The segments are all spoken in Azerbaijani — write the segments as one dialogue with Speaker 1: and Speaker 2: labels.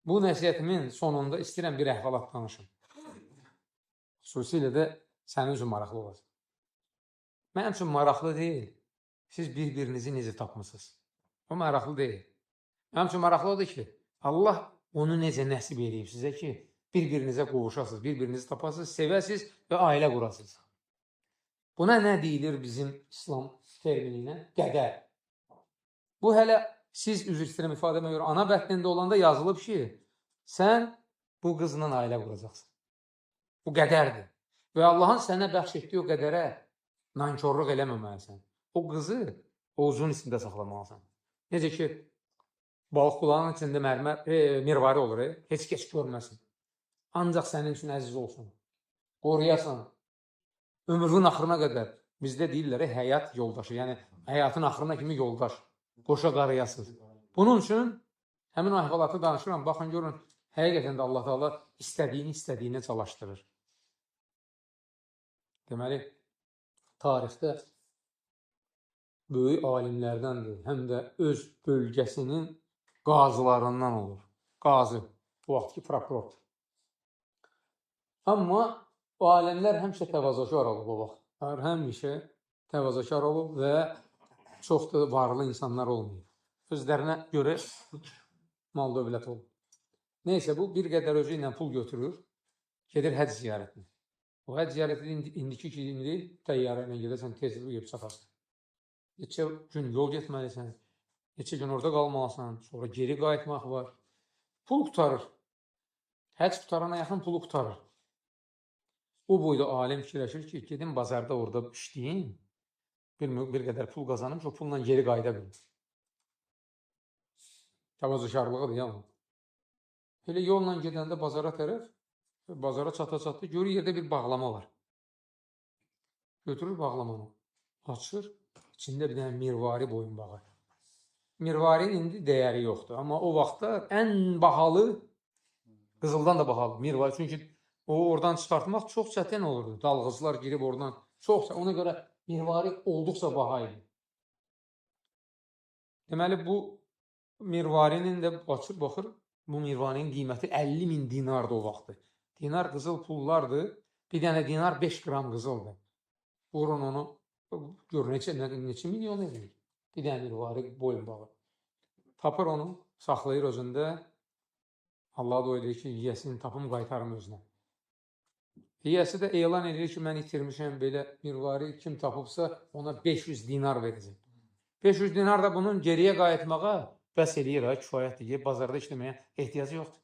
Speaker 1: Bu nəsiyyətimin sonunda istəyirəm bir əhvalat danışım. Xüsusilə də sənin üçün maraqlı olacaq. Mənim üçün maraqlı deyil, siz bir-birinizi necə tapmısınız. O maraqlı deyil. Mənim üçün maraqlıdır ki, Allah onu necə nəsib edib sizə ki, bir-birinizə qovuşasınız, bir-birinizi tapasınız, sevəsiniz və ailə qurasınız. Buna nə deyilir bizim İslam termininə? Qədər. Bu hələ siz üzr istəyirəm ifadəmə görə ana bətnində olanda yazılıb ki, sən bu qızla ailə quracaqsın. Bu qədərdir. Və Allahın sənə bəxş etdiyi o qədərə nankorluq eləməməlisən. O qızı ovcunun içində saxlamalısan. Necə ki, balıq qulağının içində mirvari olur, heç keç görməsin. Ancaq sənin üçün əziz olsun. Qoruyasan. Ömrünün axırına qədər. Bizdə deyirlər, həyat yoldaşı, yəni həyatın axırına kimi yoldaş. Qoşa qarıyasınız. Bunun üçün həmin o əhvalatı danışıram. Baxın, görün, həqiqətən də Allah Teala istədiyini çalışdırır. Deməli, tarixdə böyük alimlərdəndir, həm də öz bölgəsinin qazılarından olur. Qazı, bu vaxtki prokuror. Amma o alimlər həmişə təvazökar olub o vaxt. Həmişə təvazökar olub və çox da varlı insanlar olmayıb. Özlərinə görə mal dövlət olub. Neysə, bu bir qədər özü ilə pul götürür, gedir həcc ziyarətinə. O həcc ziyarəti indiki kimi deyil, təyyarə ilə gedəsən, tez uyub çatarsın. Neçə gün yol getməlisən, neçə gün orada qalmalısan, sonra geri qayıtmaq var. Pul qutarır. Həcc qutarana yaxın pulu qutarır. O boyda alim fikirləşir ki, gedin bazarda orada işləyin, bir qədər pul qazanım, o pulla geri qayıda bilir. Təvazökarlığıdır ya. Elə yolla gedəndə bazara tərəf, bazara çata-çatdı, görür yerdə bir bağlama var. Götürür bağlamanı, açır, içində bir dənə mirvari boyunbağı. Mirvarinin indi dəyəri yoxdur, amma o vaxtda ən bahalı, qızıldan da bahalı mirvari. Çünki o oradan çıxartmaq çox çətin olurdu. Dalğıcılar girib oradan çox, ona görə mirvari olduqca baha idi. Deməli, bu mirvarinin də açır, baxır, bu mirvarinin qiyməti 50.000 dinardır o vaxtı. Dinar qızıl pullardır, bir dənə dinar 5 qram qızıldır. Vurun onu, gör, neçə milyon edir. Bir dənə mirvari boyunbağı. Tapır onu, saxlayır özündə. Allah da öyle ki, yiyəsini tapım qaytarım özünə. Yiyəsi də elan edir ki, mən itirmişəm belə mirvari, kim tapıbsa ona 500 dinar verəcək. 500 dinar da bunun geriyə qayıtmağa bəs eləyir, kifayətdir ki, bazarda işləməyə ehtiyacı yoxdur.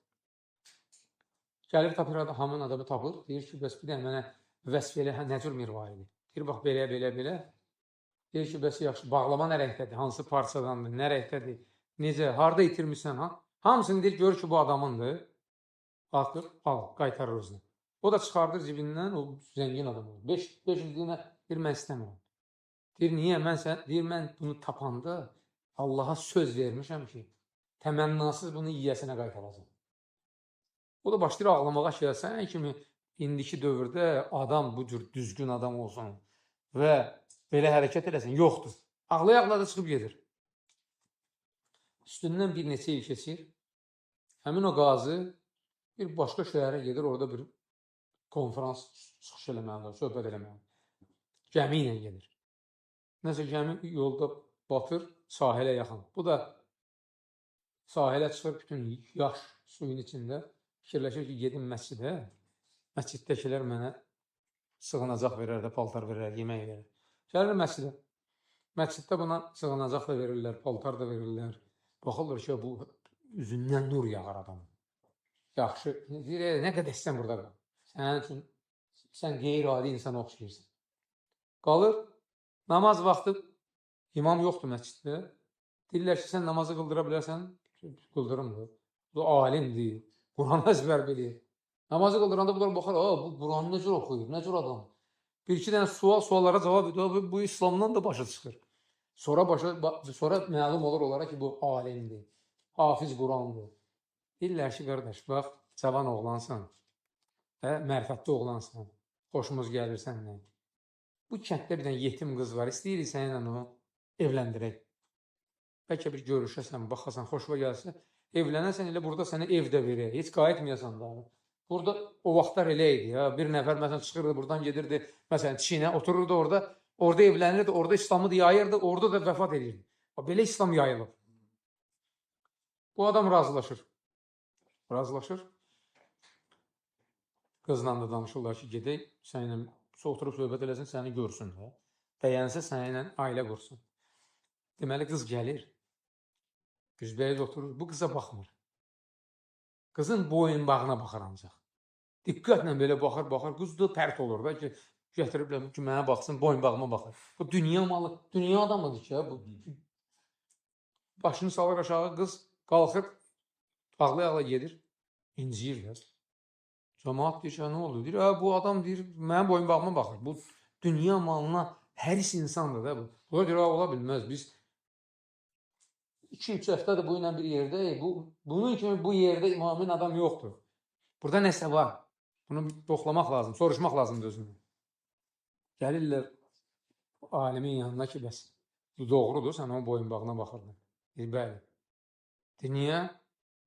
Speaker 1: Gəlir, tapır, hamın adamı tapır, deyir ki, bəs bir dənə mənə vəsf elə, nə cür mirvaridir? Deyir, bax, belə. Deyir ki, bəs yaxşı, bağlama nə rəngdədir, hansı parçadandır, nə rəngdədir, necə, harada itirmişsən, hamısını deyir, görür ki, bu adamındır, baxır, al, qaytarır özünə. O da çıxardır cibindən, o zəngin adam olur. 500 dinar, deyir, mən istəmirəm. Deyir, niyə? Deyir, mən bunu tapanda Allaha söz vermişəm ki, təmənnasız bunu yiyəsinə qaytaracam. O da başlayır ağlamağa ki, sən kimi indiki dövrdə adam bu cür düzgün adam olsun və belə hərəkət eləsin, yoxdur. Ağlaya-ağlaya çıxıb gedir. Üstündən bir neçə il keçir. Həmin o qazı bir başqa şəhərə gedir, orada bir konferans çıxış eləməlidir, söhbət eləməlidir. Gəmi ilə gedir. Nəsə gəmi yolda batır, sahilə yaxın. Bu da sahilə çıxır, bütün yaş suyun içində. Fikirləşir ki, gedim məscidə, məsciddəkilər mənə sığınacaq verər də, paltar verər, yemək verər. Gəlir məscidə. Məsciddə buna sığınacaq da verirlər, paltar da verirlər. Baxırlar ki, bu üzündən nur yağar adam. Yaxşı, deyir, nə qədər istəyən burada qal. Sənin üçün, sən qeyri-adi insana oxşayırsan. Qalır, namaz vaxtı imam yoxdur məsciddə. Deyirlər ki, sən namazı qıldıra bilərsən, qıldırımdır. Bu alimdir. Quranı əzbər bilir. Namazı qıldıranda bunlar baxar, bu Quranı necə oxuyur, necə adam? Bir-iki dənə suallara cavab edir, bu İslamdan da başa çıxır. Sonra məlum olur onlara ki, bu alimdir, hafiz Qurandır. Deyirlər ki, qardaş, bax, cavan oğlansan, mərifətli oğlansan, xoşumuz gəlir səndən. Bu kənddə bir dənə yetim qız var, istəyirik səninlə onu evləndirək. Bəlkə bir görüşəsən, baxasan, xoşuma gəlsə, evlənəsən elə burada sənə ev də verək, heç qayıtmayasan da. Burada o vaxtlar elə idi ya, bir nəfər məsələn çıxırdı, buradan gedirdi, məsələn Çinə, otururdu orada evlənirdi, orada İslamı yayırdı, orada da vəfat edirdi. Belə İslam yayılıb. Bu adam razılaşır. Qızla da danışırlar ki, gedək, səninlə oturub söhbət eləsin, səni görsün. Bəyənsə səninlə ailə qursun. Deməli, qız gəlir. Üzbəyiz oturur, bu qıza baxmır. Qızın boyunbağına baxır ancaq. Diqqətlə belə baxır, qız da pərt olur da ki, gətiriblər ki, mənə baxsın, boyunbağıma baxır. Bu dünya malı, dünya adamıdır ki, bu. Başını salır aşağı, qız qalxır, ağlaya-ağlaya gedir, inciyirlər. Cəmaat deyir ki, nə oldu? Deyir, bu adam deyir, mənim boyunbağıma baxır. Bu dünya malına həris insandır da bu. Bunlar deyir, ola bilməz, biz 2-3 həftədir bu ilə bir yerdəyik. Bunun kimi bu yerdə mümin adam yoxdur. Burada nəsə var. Bunu yoxlamaq lazım, soruşmaq lazımdır özündən. Gəlirlər alimin yanına ki, bəs doğrudur, sən onun boyunbağına baxırdın. Deyir, bəli. Deyir, niyə?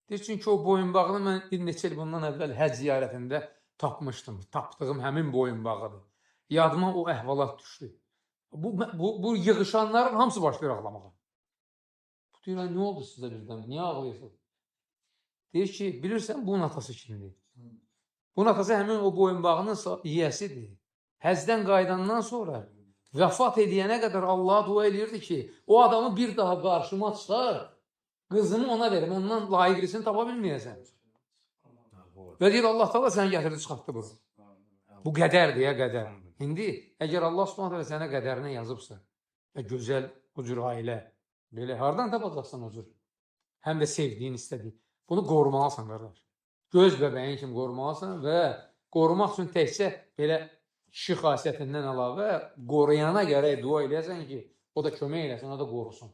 Speaker 1: Deyir, çünki o boyunbağını mən bir neçə il bundan əvvəl həcc ziyarətində tapmışdım. Tapdığım həmin boyunbağıdır. Yadıma o əhvalat düşdü. Bu yığışanların hamısı başlayır ağlamağa. Deyir, nə oldu sizə birdən? Niyə ağlayırsınız? Deyir ki, bilirsən, bunun atası kimdir? Bunun atası həmin o boyunbağının yiyəsidir. Həzdən qaydandan sonra vəfat ediyənə qədər Allaha dua edirdi ki, o adamı bir daha qarşıma çıxar, qızımı ona verim, ondan layiqlisini tapa bilməyəsən. Və deyir, Allah da səni gətirdi, çıxartdı bunu. Bu qədərdir, qədər. İndi, əgər Allah Subhanahu sənə qədərinə yazıbsa və gözəl o cür ailə, belə, hardan tapacaqsan o cür? Həm də sevdiyin, istədiyin. Bunu qorumalısan, qardaş. Göz bəbəyin kimi qorumalısan və qorumaq üçün təkcə belə kişi xasiyyətindən əlavə qoruyana gərək dua eləyəsən ki, o da kömək eləsin, o da qorusun.